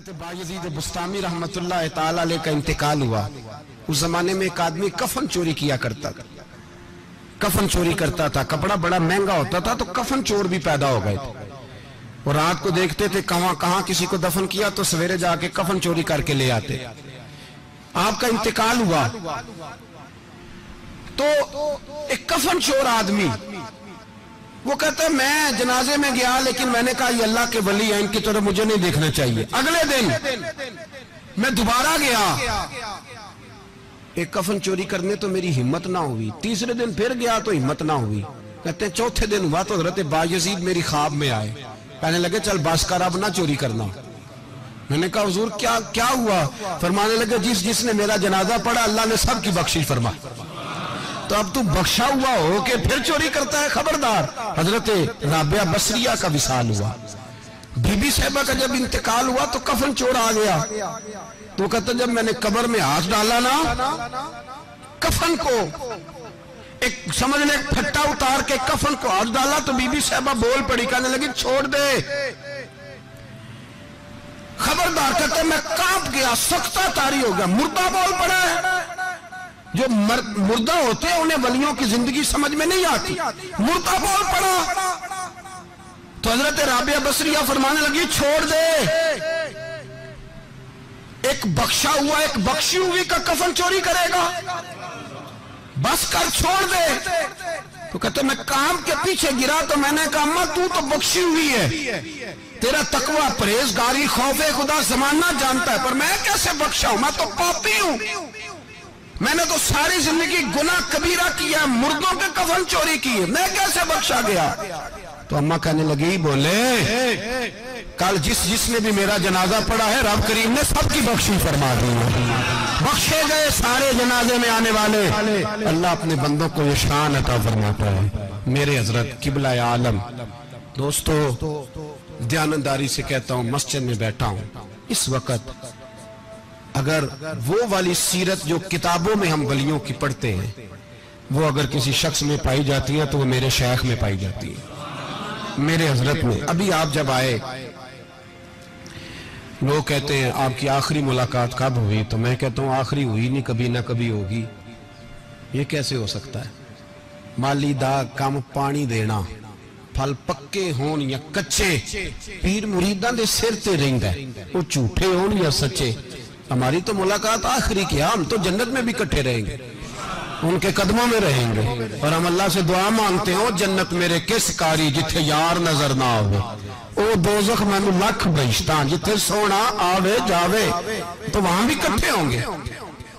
حضرت बायजीद बुस्तामी रहमतुल्लाह ताला अलैह का इंतकाल हुआ। उस जमाने में एक आदमी कफन चोरी किया करता था, कफन चोरी करता था, कपड़ा बड़ा महंगा होता था तो कफन चोर भी पैदा हो गए थे। और रात को देखते थे कहां किसी को दफन किया तो सवेरे जाके कफन चोरी करके ले आते। आपका इंतकाल हुआ तो एक कफन चोर आदमी वो कहता है मैं जनाजे में गया लेकिन मैंने कहा ये अल्लाह के वली हैं, इनकी तरफ मुझे नहीं देखना चाहिए। अगले दिन मैं दोबारा गया एक कफन चोरी करने तो मेरी हिम्मत ना हुई। तीसरे दिन फिर गया तो हिम्मत ना हुई। कहते हैं चौथे दिन हुआ तो हजरत बायजीद मेरी ख्वाब में आए, कहने लगे चल बस कर अब ना चोरी करना। मैंने कहा हुजूर क्या हुआ? फरमाने लगे जिसने मेरा जनाजा पढ़ा अल्लाह ने सब की बख्शिश फरमा। तो अब तू बख्शा हुआ हो कि फिर चोरी करता है, खबरदार। हजरत राबिया बसरिया का विसाल हुआ। बीबी साहिबा का जब इंतकाल हुआ तो कफन चोर आ गया। तो कहते जब मैंने कब्र में हाथ डाला ना कफन को एक समझ ले फट्टा उतार के कफन को हाथ डाला तो बीबी साहिबा बोल पड़ी, कहने लगी छोड़ दे, खबरदार। कहते मैं कांप गया, सख्ता तारी हो गया। मुर्दा बोल पड़ा है। जो मुर्दा होते हैं उन्हें वलियों की जिंदगी समझ में नहीं आती। मुर्दा बोल पड़ा तो हजरत राबिया बसरिया फरमाने लगी छोड़ दे, एक बख्शा हुआ एक बख्शी हुई का कफन चोरी करेगा, बस कर छोड़ दे। तो कहते मैं काम के पीछे गिरा तो मैंने कहा अम्मा तू तो बख्शी हुई है, तेरा तकवा परहेजगारी खौफे खुदा जमाना जानता है, पर मैं कैसे बख्शा हूं? मैं तो पापी हूं, मैंने तो सारी जिंदगी गुनाह कबीरा किया, मुर्दों के कफन चोरी किए, मैं कैसे बख्शा गया? तो अम्मा कहने लगी बोले कल जिसने भी मेरा जनाजा पढ़ा है रब करीम ने सबकी बख्शी फरमा दी। बख्शे गए सारे जनाजे में आने वाले। अल्लाह अपने बंदों को ये शान अता फरमाता है। मेरे हजरत किबला आलम दोस्तों ध्यानदारी से कहता हूं, मस्जिद में बैठा हूं इस वक्त, अगर वो वाली सीरत जो किताबों में हम वलियों की पढ़ते हैं वो अगर किसी शख्स में पाई जाती है तो वो मेरे शेख में पाई जाती है, मेरे हजरत में। अभी आप जब आए लोग कहते हैं आपकी आखिरी मुलाकात कब हुई, तो मैं कहता हूं आखिरी हुई नहीं, कभी ना कभी होगी। ये कैसे हो सकता है? माली दा काम पानी देना, फल पक्के होन या कच्चे, पीर मुरीदां दे सिर ते रहिंदा है, वो झूठे होन या सच्चे। हमारी तो मुलाकात आखिरी की, हम तो जन्नत में भी इकट्ठे रहेंगे, उनके कदमों में रहेंगे। और हम अल्लाह से दुआ मांगते हैं जन्नत मेरे किस कारी जिथे यार नजर ना आवे, ओ दोज़ख मैनू लख बहिश्तां जिथे सोना आवे जावे, तो वहां भी इकट्ठे होंगे।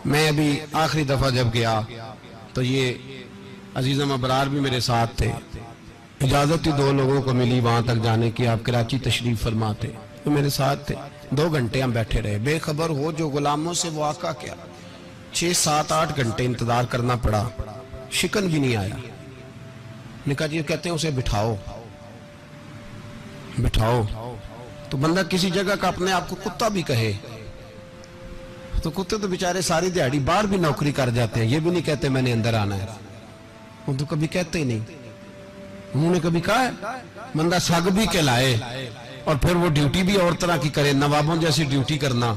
मैं अभी आखिरी दफा जब गया तो ये अजीज़म अबरार भी मेरे साथ थे। इजाजत ही 2 लोगों को मिली वहां तक जाने की, आप कराची तशरीफ फरमा थे, तो मेरे साथ थे। 2 घंटे हम बैठे रहे, बेखबर हो जो गुलामों से वो आका क्या। 6, 7, 8 घंटे इंतजार करना पड़ा, शिकन भी नहीं आया। निका जी कहते हैं उसे बिठाओ बिठाओ। तो बंदा किसी जगह का अपने आप को कुत्ता भी कहे तो कुत्ते तो बेचारे सारी दिहाड़ी बाहर भी नौकरी कर जाते हैं, ये भी नहीं कहते मैंने अंदर आना है, वो तो कभी कहते ही नहीं। उन्होंने कभी कहा है बंदा सग भी कहलाए और फिर वो ड्यूटी भी और तरह की करे, नवाबों जैसी ड्यूटी करना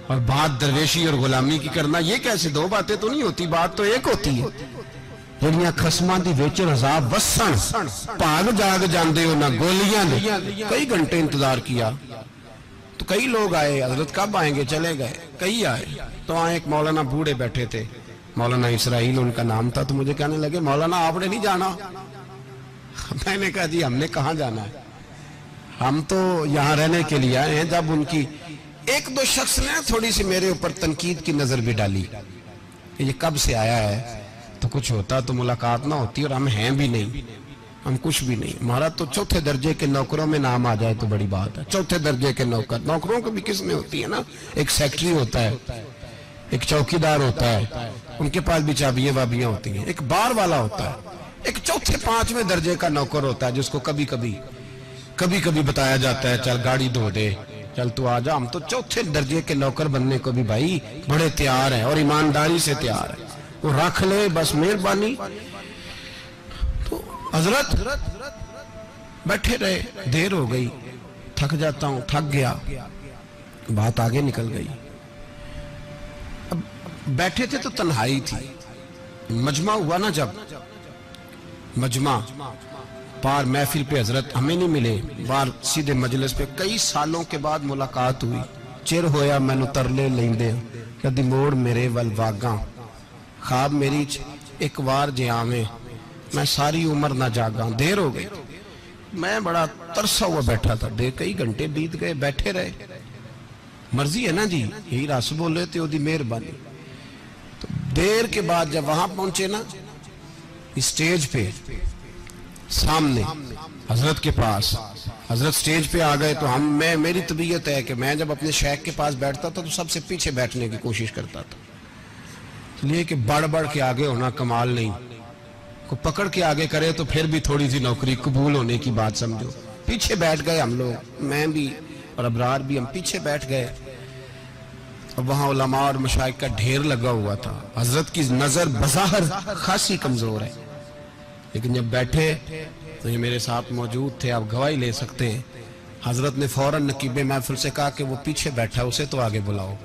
और बात दरवेशी और गुलामी की करना, ये कैसे? 2 बातें तो नहीं होती, बात तो एक होती है। ਜਿਹੜੀਆਂ ਖਸਮਾਂ ਦੀ ਵਿੱਚ ਅਜ਼ਾਬ ਵਸਣ ਭਾਗ ਜਾਗ ਜਾਂਦੇ ਹੋ ना गोलियां दे। कई घंटे इंतजार किया तो कई लोग आए, हजरत कब आएंगे, चले गए। कई आए तो वहां एक मौलाना बूढ़े बैठे थे, मौलाना इसराइल उनका नाम था। तो मुझे कहने लगे मौलाना आपने नहीं जाना? मैंने कहा जी हमने कहाँ जाना है, हम तो यहाँ रहने के लिए आए हैं। जब उनकी 1-2 शख्स ने थोड़ी सी मेरे ऊपर तनकीद की नजर भी डाली, ये कब से आया है, तो कुछ होता तो मुलाकात ना होती, और हम हैं भी नहीं, हम कुछ भी नहीं। हमारा तो 4थे दर्जे के नौकरों में नाम आ जाए तो बड़ी बात है। 4थे दर्जे के नौकरों को भी किस में होती है ना, एक सेक्रेटरी होता है, एक चौकीदार होता है, उनके पास भी चाबियां वाबियां होती हैं, एक बार वाला होता है, एक 4थे 5वें दर्जे का नौकर होता है जिसको कभी कभी बताया जाता है चल गाड़ी धो दे, चल तू आ जा। हम तो 4थे दर्जे के नौकर बनने को भी भाई बड़े तैयार हैं और ईमानदारी से तैयार है, वो रख ले बस मेहरबानी। तो हजरत बैठे रहे, देर हो गई, थक जाता हूं, थक गया। बात आगे निकल गई। अब बैठे थे तो तन्हाई थी, मजमा हुआ ना, जब मजमा बार महफिल पे हजरत हमें नहीं मिले, बार सीधे मजलिस पे कई सालों के बाद मुलाकात हुई। चिर होया मैनू तरले लेंदे कदी मोड़ मेरे वल वागा, ख्वाब मेरी एक बार जे आवे मैं सारी उम्र ना जागा। देर हो गई, मैं बड़ा तरसा हुआ बैठा था, कई घंटे बीत गए, बैठे रहे। मर्जी है ना जी, यही रस बोले तो ओदी मेहरबानी। तो देर के बाद जब वहां पहुंचे ना, स्टेज पे सामने हजरत के पास, हजरत स्टेज पे आ गए तो मेरी तबीयत है कि मैं जब अपने शेख के पास बैठता था तो सबसे पीछे बैठने की कोशिश करता था, इसलिए कि बढ़ बढ़ के आगे होना कमाल नहीं, को पकड़ के आगे करे तो फिर भी थोड़ी सी नौकरी कबूल होने की बात समझो। पीछे बैठ गए हम लोग, मैं भी और अबरार भी, हम पीछे बैठ गए। अब वहां उलमा और मशाइख का ढेर लगा हुआ था। हजरत की नजर बज़ाहिर खासी कमजोर है, लेकिन जब बैठे तो ये मेरे साथ मौजूद थे, आप गवाही ले सकते हैं। हजरत ने फौरन नकीबे महफिल से कहा कि वो पीछे बैठा, उसे तो आगे बुलाओ।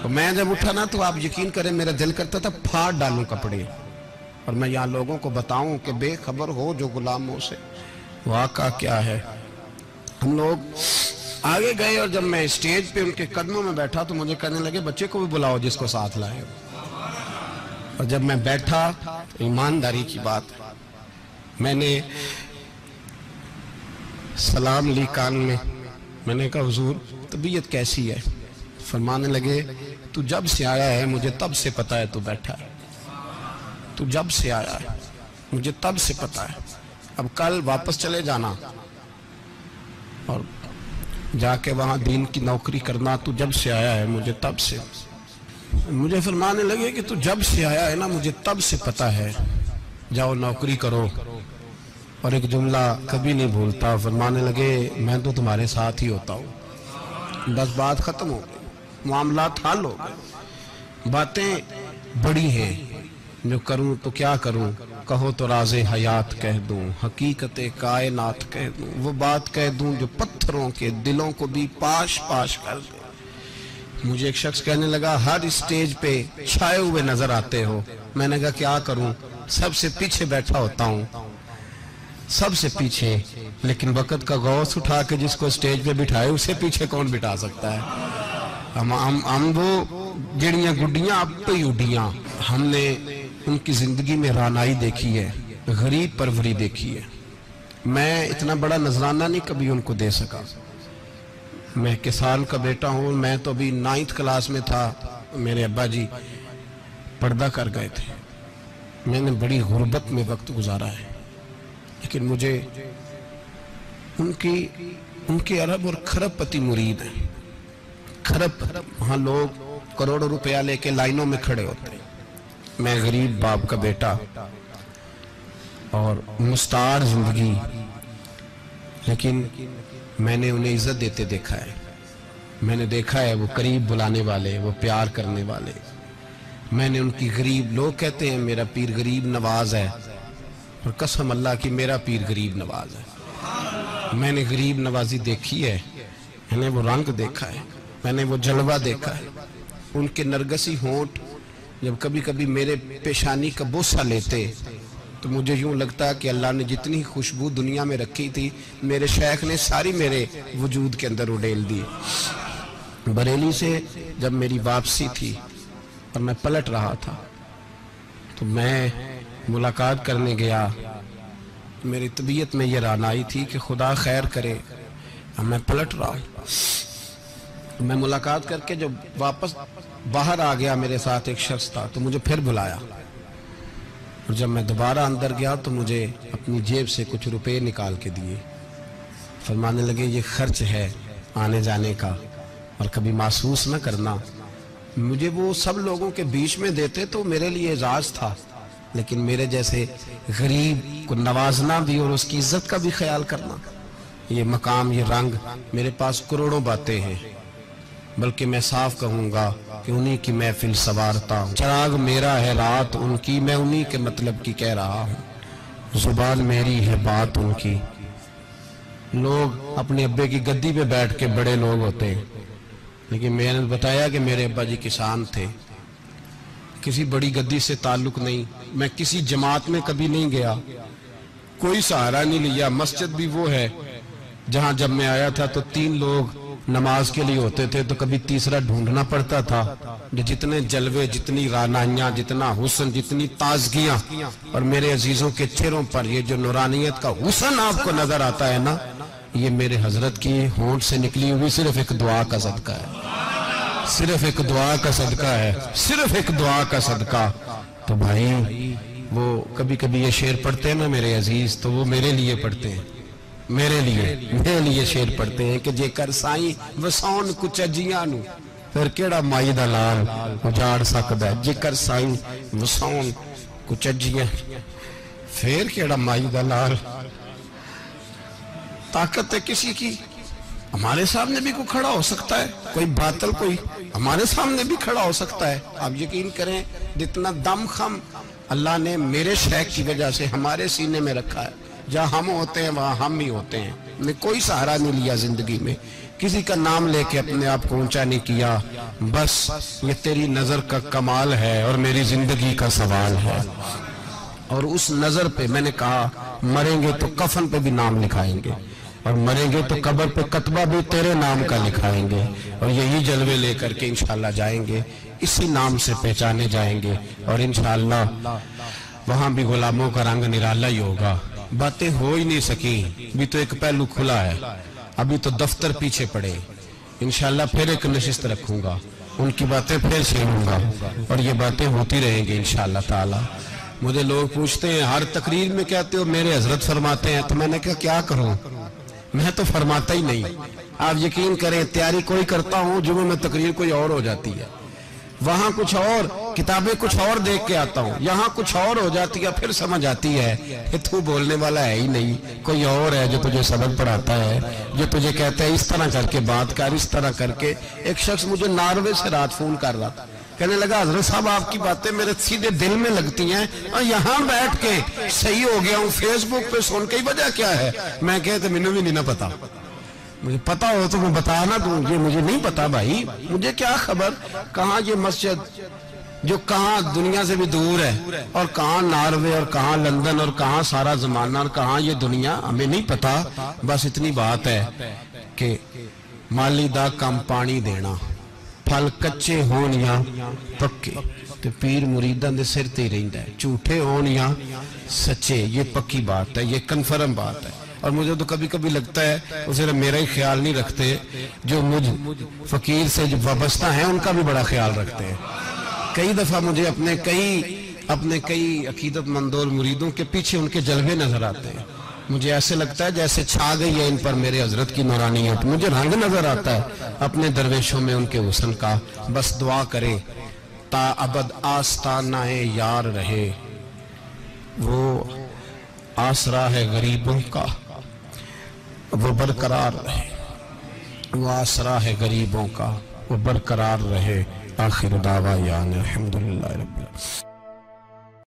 तो मैं जब उठा ना तो आप यकीन करें मेरा दिल करता था फाड़ डालूं कपड़े और मैं यहाँ लोगों को बताऊं कि बेखबर हो जो गुलामों से वाक़ा क्या है। हम लोग आगे गए और जब मैं स्टेज पे उनके कदमों में बैठा तो मुझे कहने लगे बच्चे को भी बुलाओ जिसको साथ लाए। और जब मैं बैठा तो ईमानदारी की बात, मैंने सलाम ली कान में, मैंने कहा हुजूर तबीयत कैसी है? फरमाने लगे तू जब से आया है मुझे तब से पता है तू बैठा है, तू जब से आया है मुझे तब से पता है, अब कल वापस चले जाना और जाके वहां दीन की नौकरी करना, तू जब से आया है मुझे तब से। मुझे फरमाने लगे कि तू जब से आया है ना मुझे तब से पता है, जाओ नौकरी करो। और एक जुमला कभी नहीं भूलता, फरमाने लगे मैं तो तुम्हारे साथ ही होता हूँ। बस बात खत्म हो गई, मामलात हल हो गए। बातें बड़ी हैं, जो करूं तो क्या करूं, कहो तो राज़े हयात कह दूं, हकीकत कायनात कह दूं, वो बात कह दूं जो पत्थरों के दिलों को भी पाश पाश कर दे। मुझे एक शख्स कहने लगा हर स्टेज पे छाए हुए नजर आते हो। मैंने कहा क्या करूं, सबसे पीछे बैठा होता हूं, सबसे पीछे, लेकिन वक़्त का गौस उठा के जिसको स्टेज पे बिठाए उसे पीछे कौन बिठा सकता है। हम वो जड़ियां गुड्डियां अब तो ही उड्डियां। हमने उनकी जिंदगी में रानाई देखी है, गरीब परवरी देखी है। मैं इतना बड़ा नजराना नहीं कभी उनको दे सका। मैं किसान का बेटा हूँ, मैं तो अभी 9th क्लास में था, मेरे अब्बा जी पर्दा कर गए थे। मैंने बड़ी गुर्बत में वक्त गुजारा है, लेकिन मुझे उनके अरब और खरब पति मुरीद हैं। खरब वहाँ लोग करोड़ों रुपया लेके लाइनों में खड़े होते हैं। मैं गरीब बाप का बेटा और मुस्तार जिंदगी, लेकिन मैंने उन्हें इज्जत देते देखा है। मैंने देखा है वो करीब बुलाने वाले, वो प्यार करने वाले। मैंने उनकी गरीब, लोग कहते हैं मेरा पीर गरीब नवाज है, और कसम अल्लाह की मेरा पीर गरीब नवाज है। मैंने गरीब नवाजी देखी है, मैंने वो रंग देखा है, मैंने वो जलवा देखा है। उनके नरगसी होंठ जब कभी कभी मेरे पेशानी का बोसा लेते तो मुझे यूं लगता कि अल्लाह ने जितनी खुशबू दुनिया में रखी थी मेरे शेख ने सारी मेरे वजूद के अंदर उड़ेल दी। बरेली से जब मेरी वापसी थी और मैं पलट रहा था तो मैं मुलाकात करने गया, मेरी तबीयत में ये रानाई थी कि खुदा खैर करे। अब मैं पलट रहा हूँ, मैं मुलाकात करके जब वापस बाहर आ गया, मेरे साथ एक शख्स था तो मुझे फिर बुलाया, और जब मैं दोबारा अंदर गया तो मुझे अपनी जेब से कुछ रुपए निकाल के दिए। फरमाने लगे ये खर्च है आने जाने का और कभी महसूस न करना। मुझे वो सब लोगों के बीच में देते तो मेरे लिए एजाज था, लेकिन मेरे जैसे गरीब को नवाजना भी और उसकी इज्जत का भी ख्याल करना, ये मकाम, ये रंग, मेरे पास करोड़ों बातें हैं, बल्कि मैं साफ कहूंगा कि उन्हीं की महफिल सवारता हूँ। चिराग मेरा है रात उनकी, मैं उन्हीं के मतलब की कह रहा हूँ। जुबान मेरी है बात उनकी। लोग अपने अब्बे की गद्दी पे बैठ के बड़े लोग होते हैं, لیکن میں نے بتایا کہ میرے ابا جی کسان تھے، کسی بڑی گدی سے تعلق نہیں، میں کسی جماعت میں کبھی نہیں گیا، کوئی سہارا نہیں لیا۔ مسجد بھی وہ ہے جہاں جب میں آیا تھا تو 3 لوگ نماز کے لیے ہوتے تھے، تو کبھی تیسرا ڈھونڈنا پڑتا تھا۔ جتنے جلوے، جتنی رانائیاں، جتنا حسن، جتنی تازگیاں، اور میرے عزیزوں کے چہروں پر یہ جو نورانیت کا حسن آپ کو نظر آتا ہے نا، یہ میرے حضرت کی ہونٹ سے نکلی ہوئی صرف ایک دعا کا صدقہ ہے، صرف ایک دعا کا صدقہ ہے، صرف ایک دعا کا صدقہ۔ تو بھائی وہ کبھی کبھی یہ شعر پڑھتے ہیں نا میرے عزیز، تو وہ میرے لیے پڑھتے ہیں، میرے لیے شعر پڑھتے ہیں کہ جے کر سائیں وسون کچھ اجیاں نو پھر کیڑا مائی دا لال اجاڑ سکدا ہے، جے کر سائیں وسون کچھ اجیاں پھر کیڑا مائی دا لال۔ طاقت ہے کسی کی، ہمارے سامنے بھی کوئی کھڑا ہو سکتا ہے، کوئی باطل کوئی ہمارے سامنے بھی کھڑا ہو سکتا ہے۔ آپ یقین کریں جتنا دم خم اللہ نے میرے شیخ کی وجہ سے ہمارے سینے میں رکھا ہے، جہاں ہم ہوتے ہیں وہاں ہم ہی ہوتے ہیں۔ میں کوئی سہارا نہیں لیا زندگی میں، کسی کا نام لے کے اپنے آپ کو اونچا نہیں کیا، بس یہ تیری نظر کا کمال ہے اور میری زندگی کا سوال ہے۔ اور اس نظر پہ میں نے کہا مریں گے تو کفن پہ بھی نام لکھائیں گے، اور مریں گے تو قبر پہ کتبہ بھی تیرے نام کا لکھائیں گے، اور یہی جلوے لے کر کے انشاءاللہ جائیں گے، اسی نام سے پہچانے جائیں گے، اور انشاءاللہ وہاں بھی غلاموں کا رنگ نرالا ہی ہوگا۔ باتیں ہو ہی نہیں سکیں، بھی تو ایک پہلو کھلا ہے، ابھی تو دفتر پیچھے پڑے، انشاءاللہ پھر ایک نشست رکھوں گا، ان کی باتیں پھر چھیڑوں گا، اور یہ باتیں ہوتی رہیں گی انشاءاللہ تعالی۔ مجھے لوگ پوچھتے ہیں ہر تقریر میں کہتے ہو میرے حضرت فرماتے ہیں، تو میں نے کہا کیا کروں، میں تو فرماتا ہی نہیں۔ آپ یقین کریں تیاری کوئی کرتا ہوں، جمعہ میں تقریر کوئی اور ہو جاتی ہے، وہاں کچھ اور، کتابیں کچھ اور دیکھ کے آتا ہوں، یہاں کچھ اور ہو جاتی ہے، پھر سمجھ آتی ہے کہ تو بولنے والا ہے ہی نہیں، کوئی اور ہے جو تجھے سبق پڑھاتا ہے، جو تجھے کہتا ہے اس طرح کر کے بات کر، اس طرح کر کے۔ ایک شخص مجھے ناروے سے رات فون کر رہا تھا، کہنے لگا حضرت صاحب آپ کی باتیں میرے سیدھے دل میں لگتی ہیں، اور یہاں بیٹھ کے صحیح ہو گیا ہوں، فیس بک پہ سن کے وجہ کیا ہے؟ میں کہتے مجھے بھی نہیں پتا، مجھے پتا ہو تو میں بتانا دوں، یہ مجھے نہیں پتا بھائی، مجھے کیا خبر کہاں یہ مسجد جو کہاں دنیا سے بھی دور ہے، اور کہاں ناروے، اور کہاں لندن، اور کہاں سارا زمانہ، اور کہاں یہ دنیا، ہمیں نہیں پتا۔ بس اتنی بات ہے کہ مالی دا کم پانی دینا، پھل کچے ہون یا پکے، تو پیر مریداں دے سر تے رہندا ہے، جھوٹے ہون یا سچے، یہ پکی بات ہے، یہ کنفرم بات ہے۔ اور مجھے تو کبھی کبھی لگتا ہے وہ صرف میرا ہی خیال نہیں رکھتے، جو مجھ فقیر سے جو وابستہ ہیں ان کا بھی بڑا خیال رکھتے ہیں۔ کئی دفعہ مجھے اپنے کئی عقیدت مندوں اور مریدوں کے پیچھے ان کے جلوے نظر آتے ہیں، مجھے ایسے لگتا ہے جیسے چھا گئی ہے ان پر میرے حضرت کی نورانیت، مجھے رنگ نظر آتا ہے اپنے درویشوں میں ان کے حسن کا۔ بس دعا کریں تا ابد آستانہ یار رہے، وہ آسرا ہے غریبوں کا، وہ برقرار رہے، وہ آسرا ہے غریبوں کا، وہ برقرار رہے۔ آخر دعویٰ الحمدللہ رب العالمین۔